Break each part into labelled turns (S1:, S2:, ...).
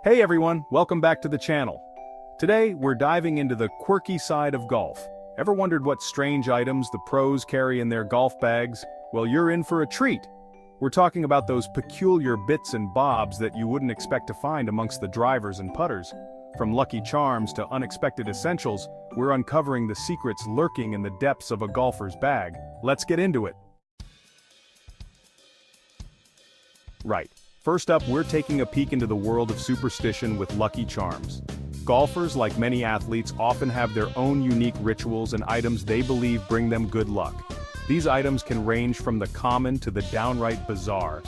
S1: Hey everyone, welcome back to the channel. Today, we're diving into the quirky side of golf. Ever wondered what strange items the pros carry in their golf bags? Well, you're in for a treat. We're talking about those peculiar bits and bobs that you wouldn't expect to find amongst the drivers and putters. From lucky charms to unexpected essentials, we're uncovering the secrets lurking in the depths of a golfer's bag. Let's get into it. Right. First up, we're taking a peek into the world of superstition with lucky charms. Golfers, like many athletes, often have their own unique rituals and items they believe bring them good luck. These items can range from the common to the downright bizarre.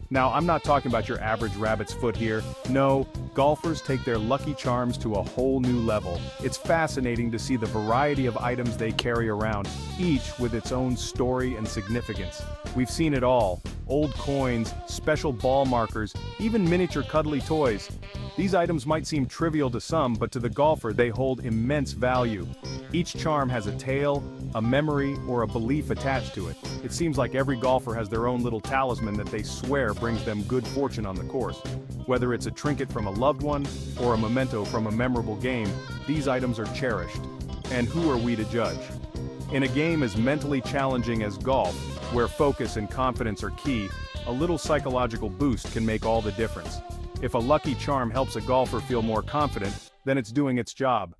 S1: Now, I'm not talking about your average rabbit's foot here. No, golfers take their lucky charms to a whole new level. It's fascinating to see the variety of items they carry around, each with its own story and significance. We've seen it all: old coins, special ball markers, even miniature cuddly toys. These items might seem trivial to some, but to the golfer they hold immense value. Each charm has a tale, a memory, or a belief attached to it. It seems like every golfer has their own little talisman that they swear brings them good fortune on the course. Whether it's a trinket from a loved one, or a memento from a memorable game, these items are cherished. And who are we to judge? In a game as mentally challenging as golf, where focus and confidence are key, a little psychological boost can make all the difference. If a lucky charm helps a golfer feel more confident, then it's doing its job.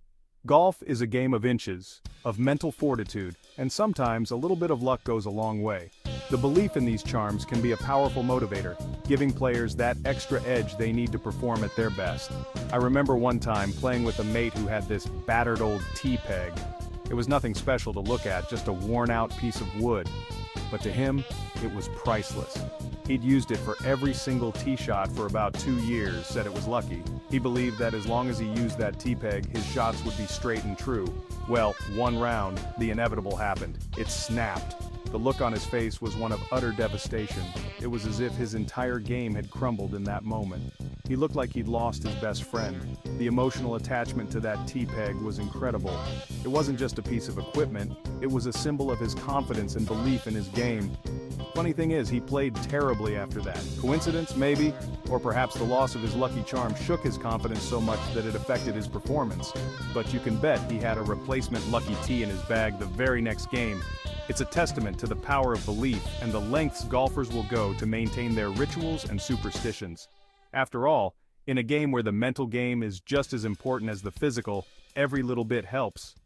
S1: Golf is a game of inches, of mental fortitude, and sometimes a little bit of luck goes a long way. The belief in these charms can be a powerful motivator, giving players that extra edge they need to perform at their best. I remember one time playing with a mate who had this battered old tee peg. It was nothing special to look at, just a worn-out piece of wood. But to him, it was priceless. He'd used it for every single tee shot for about 2 years, said it was lucky. He believed that as long as he used that tee peg, his shots would be straight and true. Well, one round, the inevitable happened. It snapped. The look on his face was one of utter devastation. It was as if his entire game had crumbled in that moment. He looked like he'd lost his best friend. The emotional attachment to that tee peg was incredible. It wasn't just a piece of equipment, it was a symbol of his confidence and belief in his game. Funny thing is, he played terribly after that. Coincidence, maybe? Or perhaps the loss of his lucky charm shook his confidence so much that it affected his performance. But you can bet he had a replacement lucky tee in his bag the very next game. It's a testament to the power of belief and the lengths golfers will go to maintain their rituals and superstitions. After all, in a game where the mental game is just as important as the physical, every little bit helps.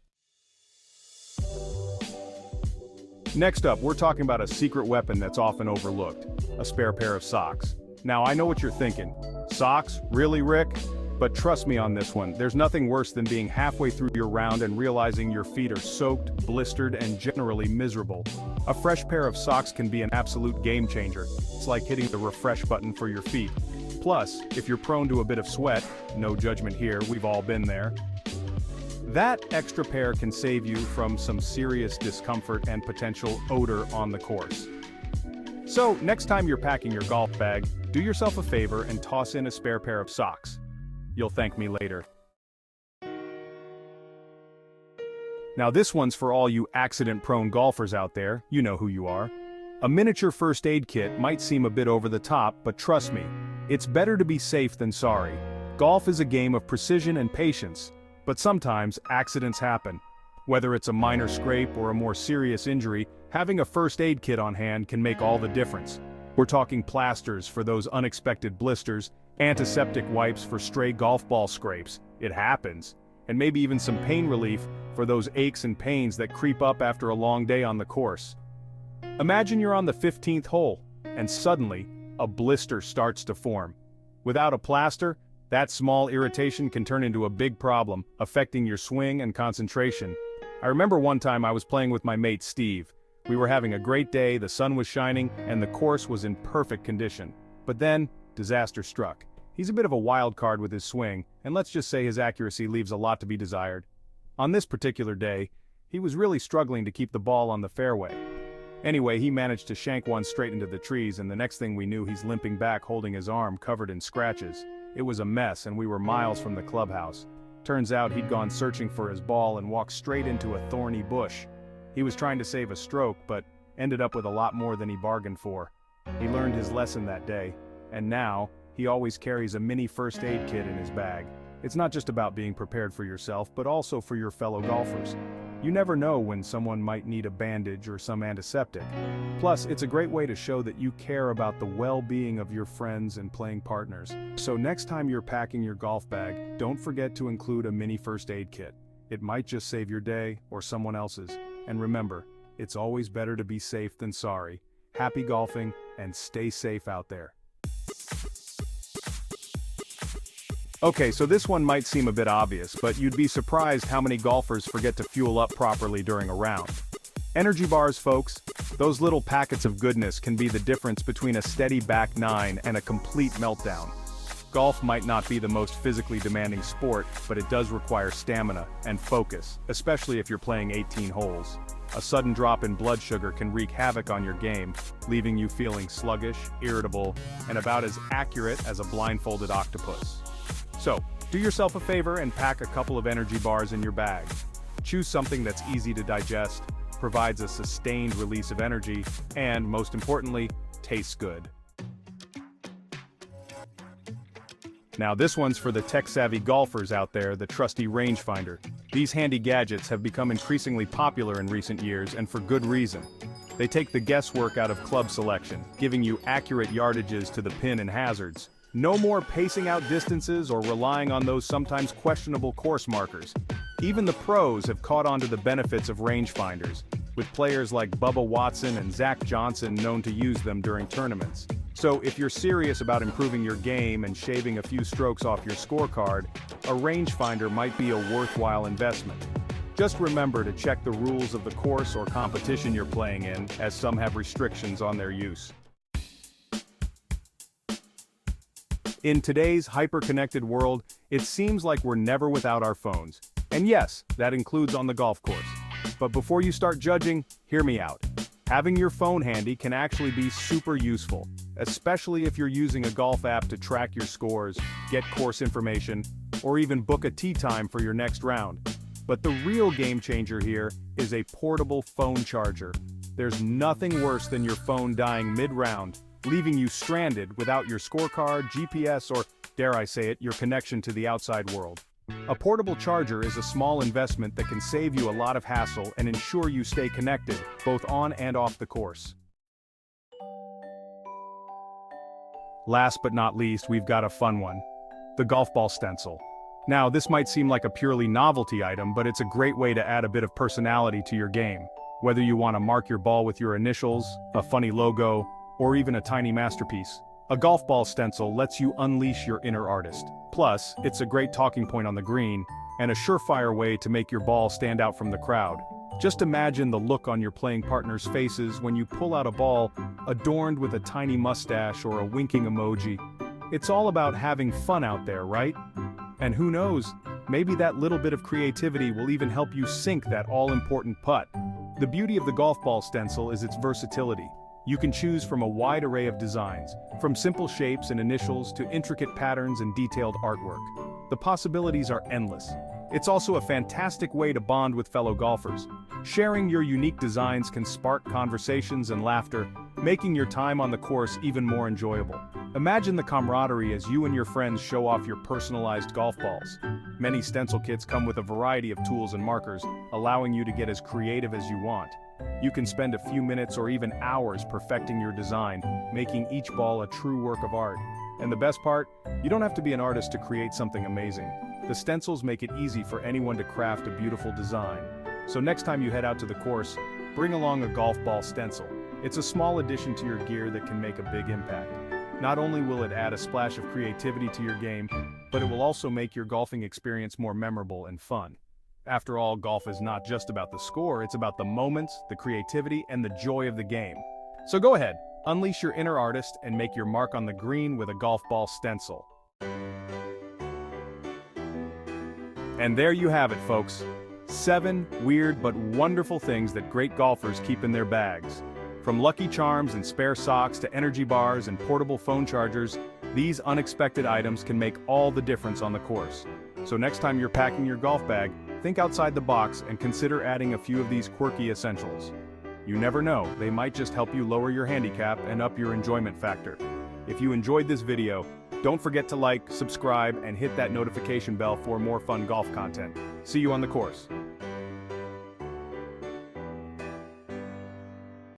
S1: Next up, we're talking about a secret weapon that's often overlooked: a spare pair of socks. Now, I know what you're thinking. Socks? Really, Rick? But trust me on this one, there's nothing worse than being halfway through your round and realizing your feet are soaked, blistered, and generally miserable. A fresh pair of socks can be an absolute game changer. It's like hitting the refresh button for your feet. Plus, if you're prone to a bit of sweat, no judgment here, we've all been there, that extra pair can save you from some serious discomfort and potential odor on the course. So, next time you're packing your golf bag, do yourself a favor and toss in a spare pair of socks. You'll thank me later. Now this one's for all you accident-prone golfers out there, you know who you are. A miniature first aid kit might seem a bit over the top, but trust me, it's better to be safe than sorry. Golf is a game of precision and patience, but sometimes accidents happen. Whether it's a minor scrape or a more serious injury, having a first aid kit on hand can make all the difference. We're talking plasters for those unexpected blisters, antiseptic wipes for stray golf ball scrapes, it happens, and maybe even some pain relief for those aches and pains that creep up after a long day on the course. Imagine you're on the 15th hole, and suddenly, a blister starts to form. Without a plaster, that small irritation can turn into a big problem, affecting your swing and concentration. I remember one time I was playing with my mate Steve. We were having a great day, the sun was shining, and the course was in perfect condition. But then, disaster struck. He's a bit of a wild card with his swing, and let's just say his accuracy leaves a lot to be desired. On this particular day, he was really struggling to keep the ball on the fairway. Anyway, he managed to shank one straight into the trees, and the next thing we knew, he's limping back holding his arm covered in scratches. It was a mess, and we were miles from the clubhouse. Turns out he'd gone searching for his ball and walked straight into a thorny bush. He was trying to save a stroke, but ended up with a lot more than he bargained for. He learned his lesson that day. And now, he always carries a mini first aid kit in his bag. It's not just about being prepared for yourself, but also for your fellow golfers. You never know when someone might need a bandage or some antiseptic. Plus, it's a great way to show that you care about the well-being of your friends and playing partners. So next time you're packing your golf bag, don't forget to include a mini first aid kit. It might just save your day or someone else's. And remember, it's always better to be safe than sorry. Happy golfing, and stay safe out there. Okay, so this one might seem a bit obvious, but you'd be surprised how many golfers forget to fuel up properly during a round. Energy bars, folks. Those little packets of goodness can be the difference between a steady back nine and a complete meltdown. Golf might not be the most physically demanding sport, but it does require stamina and focus, especially if you're playing 18 holes. A sudden drop in blood sugar can wreak havoc on your game, leaving you feeling sluggish, irritable, and about as accurate as a blindfolded octopus. So, do yourself a favor and pack a couple of energy bars in your bag. Choose something that's easy to digest, provides a sustained release of energy, and, most importantly, tastes good. Now this one's for the tech-savvy golfers out there, the trusty rangefinder. These handy gadgets have become increasingly popular in recent years, and for good reason. They take the guesswork out of club selection, giving you accurate yardages to the pin and hazards. No more pacing out distances or relying on those sometimes questionable course markers. Even the pros have caught on to the benefits of rangefinders, with players like Bubba Watson and Zach Johnson known to use them during tournaments. So if you're serious about improving your game and shaving a few strokes off your scorecard, a rangefinder might be a worthwhile investment. Just remember to check the rules of the course or competition you're playing in, as some have restrictions on their use. In today's hyper-connected world, it seems like we're never without our phones. And yes, that includes on the golf course. But before you start judging, hear me out. Having your phone handy can actually be super useful, especially if you're using a golf app to track your scores, get course information, or even book a tee time for your next round. But the real game changer here is a portable phone charger. There's nothing worse than your phone dying mid-round, leaving you stranded without your scorecard, GPS, or, dare I say it, your connection to the outside world. A portable charger is a small investment that can save you a lot of hassle and ensure you stay connected, both on and off the course. Last but not least, we've got a fun one. The golf ball stencil. Now, this might seem like a purely novelty item, but it's a great way to add a bit of personality to your game. Whether you want to mark your ball with your initials, a funny logo, or even a tiny masterpiece, a golf ball stencil lets you unleash your inner artist. Plus, it's a great talking point on the green, and a surefire way to make your ball stand out from the crowd. Just imagine the look on your playing partners' faces when you pull out a ball adorned with a tiny mustache or a winking emoji. It's all about having fun out there, right? And who knows, maybe that little bit of creativity will even help you sink that all-important putt. The beauty of the golf ball stencil is its versatility. You can choose from a wide array of designs, from simple shapes and initials to intricate patterns and detailed artwork. The possibilities are endless. It's also a fantastic way to bond with fellow golfers. Sharing your unique designs can spark conversations and laughter, making your time on the course even more enjoyable. Imagine the camaraderie as you and your friends show off your personalized golf balls. Many stencil kits come with a variety of tools and markers, allowing you to get as creative as you want. You can spend a few minutes or even hours perfecting your design, making each ball a true work of art. And the best part? You don't have to be an artist to create something amazing. The stencils make it easy for anyone to craft a beautiful design. So next time you head out to the course, bring along a golf ball stencil. It's a small addition to your gear that can make a big impact. Not only will it add a splash of creativity to your game, but it will also make your golfing experience more memorable and fun. After all, golf is not just about the score, it's about the moments, the creativity, and the joy of the game. So go ahead, unleash your inner artist and make your mark on the green with a golf ball stencil. And there you have it, folks. 7 weird but wonderful things that great golfers keep in their bags. From Lucky Charms and spare socks to energy bars and portable phone chargers, these unexpected items can make all the difference on the course. So next time you're packing your golf bag, think outside the box and consider adding a few of these quirky essentials. You never know, they might just help you lower your handicap and up your enjoyment factor. If you enjoyed this video, don't forget to like, subscribe, and hit that notification bell for more fun golf content. See you on the course.